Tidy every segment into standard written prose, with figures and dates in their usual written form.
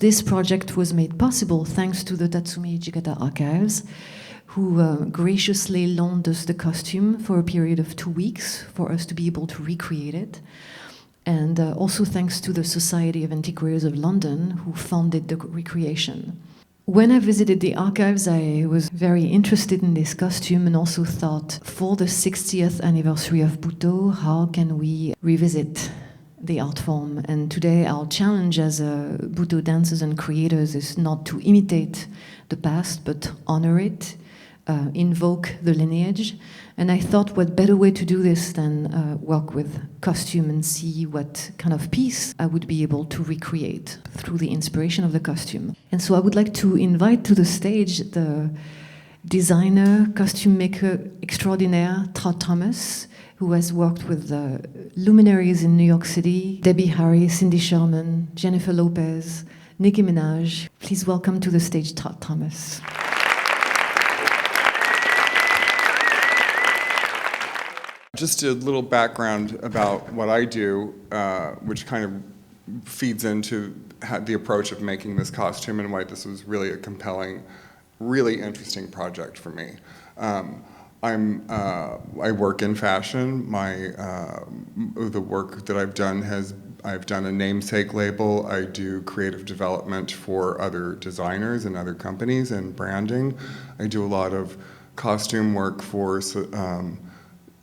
this project was made possible thanks to the Tatsumi Hijikata archives, who graciously loaned us the costume for a period of 2 weeks for us to be able to recreate it. And also thanks to the Society of Antiquaries of London, who funded the recreation. When I visited the archives, I was very interested in this costume and also thought, for the 60th anniversary of Butoh, how can we revisit the art form? And today our challenge as Butoh dancers and creators is not to imitate the past, but honor it, invoke the lineage. And I thought, what better way to do this than work with costume and see what kind of piece I would be able to recreate through the inspiration of the costume. And so I would like to invite to the stage the designer, costume maker extraordinaire, Todd Thomas, who has worked with luminaries in New York City, Debbie Harry, Cindy Sherman, Jennifer Lopez, Nicki Minaj. Please welcome to the stage Todd Thomas. Just a little background about what I do, which kind of feeds into the approach of making this costume and why this was really a compelling, really interesting project for me. I work in fashion. The work that I've done a namesake label. I do creative development for other designers and other companies and branding. I do a lot of costume work for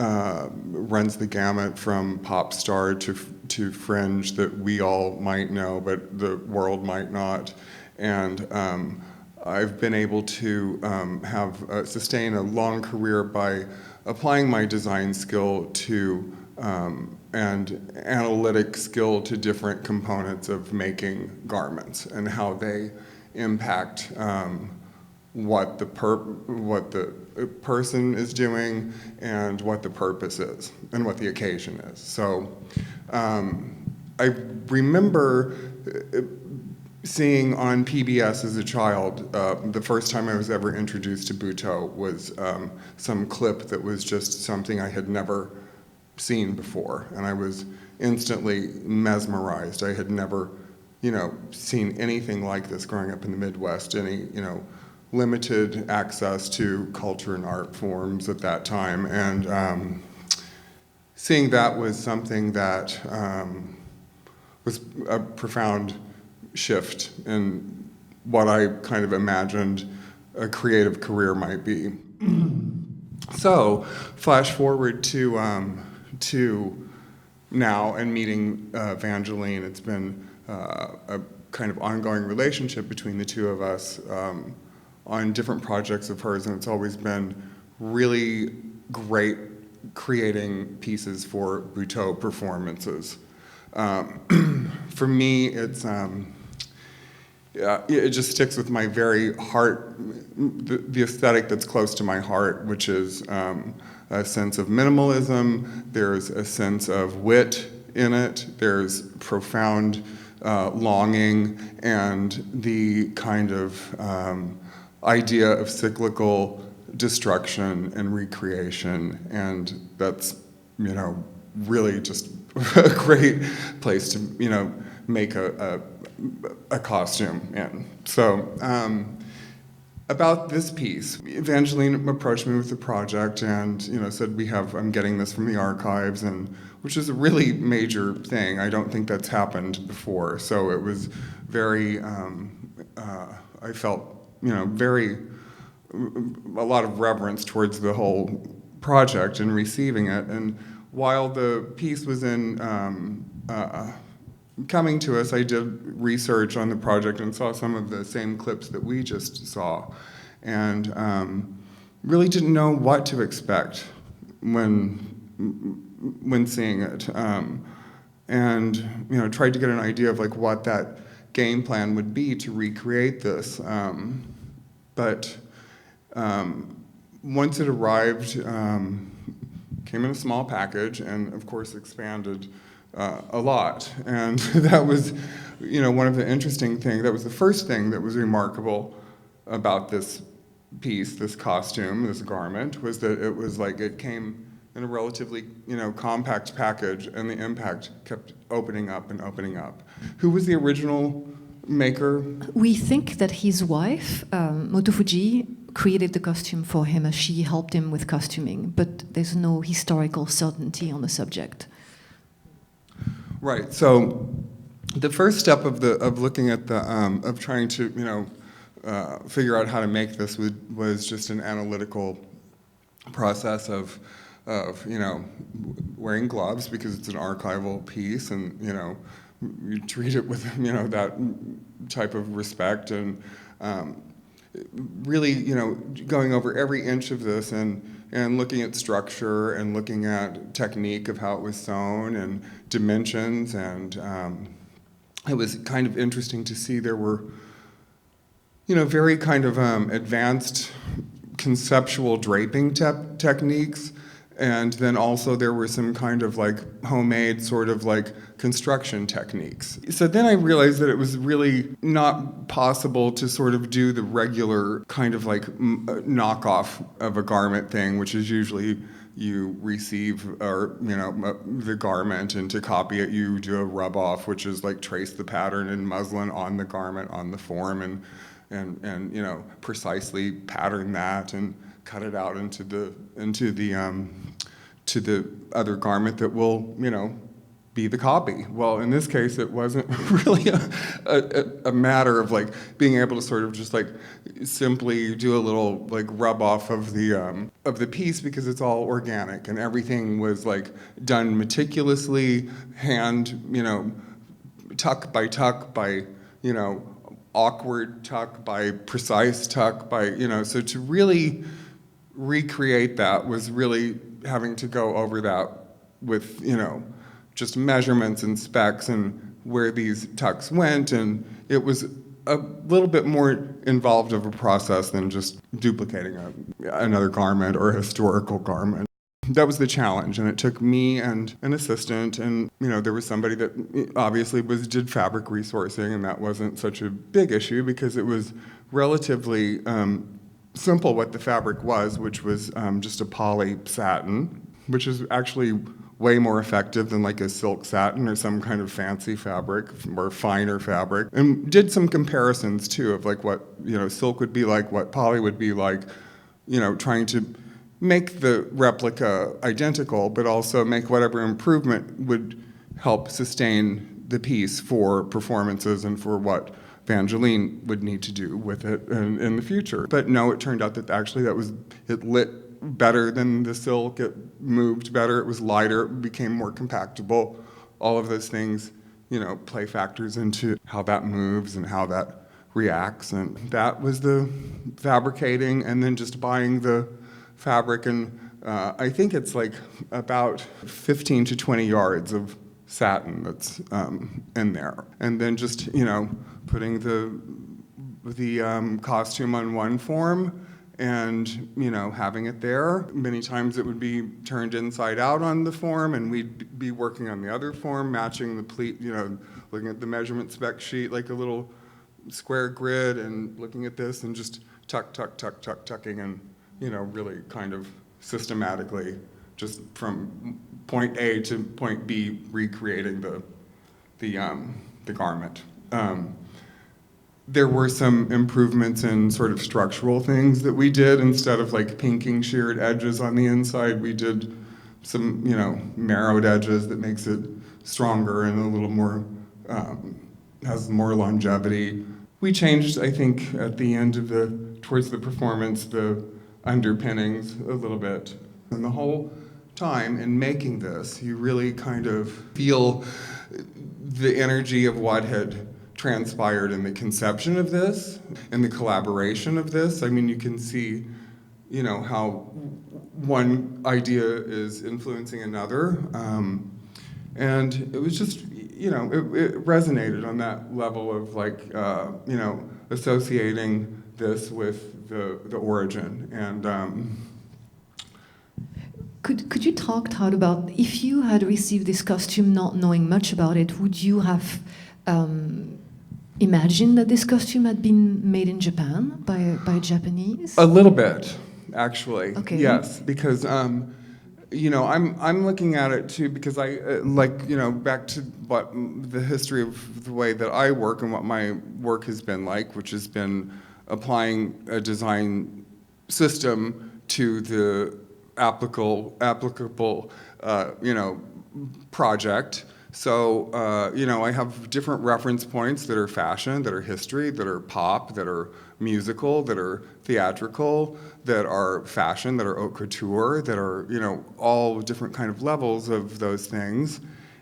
runs the gamut from pop star to fringe that we all might know, but the world might not. And I've been able to sustain a long career by applying my design skill to and analytic skill to different components of making garments and how they impact what the person is doing and what the purpose is and what the occasion is. So I remember seeing on PBS as a child, the first time I was ever introduced to Butoh was some clip that was just something I had never seen before, and I was instantly mesmerized. I had never, seen anything like this growing up in the Midwest, any, limited access to culture and art forms at that time, and seeing that was something that was a profound shift in what I kind of imagined a creative career might be. So, flash forward to now and meeting Vangeline. It's been a kind of ongoing relationship between the two of us on different projects of hers, and it's always been really great creating pieces for Butoh performances. For me, it just sticks with my very heart, the aesthetic that's close to my heart, which is a sense of minimalism. There's a sense of wit in it. There's profound longing and the kind of idea of cyclical destruction and recreation, and that's really just a great place to make a costume in. So about this piece, Vangeline approached me with the project and said I'm getting this from the archives, and which is a really major thing. I don't think that's happened before, so it was very I felt a lot of reverence towards the whole project and receiving it. And while the piece was coming to us, I did research on the project and saw some of the same clips that we just saw, and really didn't know what to expect when seeing it, and tried to get an idea of what that game plan would be to recreate this. But once it arrived, came in a small package and of course expanded a lot. And that was, one of the interesting things, that was the first thing that was remarkable about this piece, this costume, this garment, was that it was it came in a relatively, compact package, and the impact kept opening up and opening up. Who was the original maker? We think that his wife, Motofuji, created the costume for him as she helped him with costuming, but there's no historical certainty on the subject. Right. So the first step of looking at of trying to figure out how to make this was just an analytical process of wearing gloves, because it's an archival piece, and you treat it with that type of respect, and really going over every inch of this and looking at structure and looking at technique of how it was sewn and dimensions, and it was kind of interesting to see there were very kind of advanced conceptual draping techniques, and then also there were some kind of like homemade sort of like construction techniques. So then I realized that it was really not possible to sort of do the regular kind of like knockoff of a garment thing, which is usually you receive the garment, and to copy it you do a rub off, which is like trace the pattern in muslin on the garment, on the form, and precisely pattern that and cut it out into the to the other garment that will be the copy. Well, in this case, it wasn't really a matter of like being able to sort of just like simply do a little like rub off of the piece, because it's all organic and everything was like done meticulously, hand tuck by awkward tuck by precise tuck by so to really recreate that was really having to go over that with just measurements and specs and where these tucks went, and it was a little bit more involved of a process than just duplicating another garment or a historical garment. That was the challenge, and it took me and an assistant, and there was somebody that obviously did fabric resourcing, and that wasn't such a big issue because it was relatively simple what the fabric was, which was just a poly satin, which is actually way more effective than like a silk satin or some kind of fancy fabric or finer fabric. And did some comparisons too of like what silk would be like, what poly would be like, trying to make the replica identical, but also make whatever improvement would help sustain the piece for performances and for what Vangeline would need to do with it in the future. But no, it turned out that actually it lit better than the silk, it moved better, it was lighter, it became more compactable. All of those things, play factors into how that moves and how that reacts. And that was the fabricating, and then just buying the fabric, and I think it's like about 15 to 20 yards of satin that's in there, and then just putting the costume on one form and having it there. Many times it would be turned inside out on the form, and we'd be working on the other form, matching the pleat, looking at the measurement spec sheet like a little square grid, and looking at this and just tucking and really kind of systematically, just from point A to point B, recreating the garment. There were some improvements in sort of structural things that we did. Instead of like pinking sheared edges on the inside, we did some marrowed edges that makes it stronger and a little more, has more longevity. We changed, I think, at the end of towards the performance, the underpinnings a little bit. And the whole time in making this, you really kind of feel the energy of what had transpired in the conception of this and the collaboration of this. I mean, you can see, how one idea is influencing another. And it was just, it resonated on that level of like, associating this with the origin. And Could you talk, Todd, about if you had received this costume not knowing much about it, would you have imagined that this costume had been made in Japan by Japanese? A little bit, actually. Okay. Yes, because I'm looking at it too because back to what the history of the way that I work and what my work has been like, which has been applying a design system to the applicable project. So, I have different reference points that are fashion, that are history, that are pop, that are musical, that are theatrical, that are fashion, that are haute couture, that are, all different kind of levels of those things.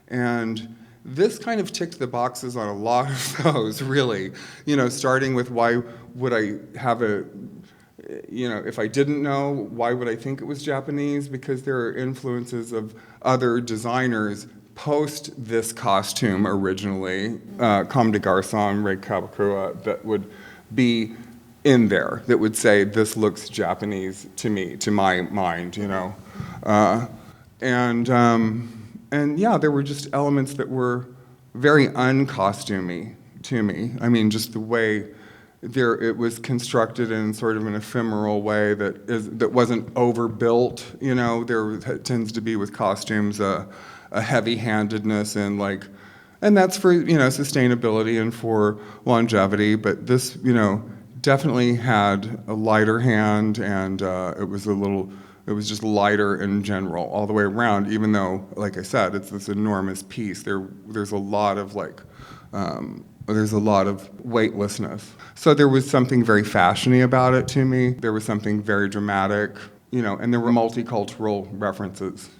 And this kind of ticked the boxes on a lot of those, really. Starting with why would I have if I didn't know, why would I think it was Japanese? Because there are influences of other designers post this costume originally, Comme des Garçons, Ray Kawakura, that would be in there, that would say, this looks Japanese to me, to my mind, And yeah, there were just elements that were very uncostumey to me. I mean, just the way it was constructed in sort of an ephemeral way that wasn't overbuilt. There tends to be with costumes a heavy-handedness and that's for sustainability and for longevity. But this definitely had a lighter hand, and it was just lighter in general all the way around. Even though, like I said, it's this enormous piece. There's a lot of weightlessness. So there was something very fashiony about it to me. There was something very dramatic, and there were multicultural references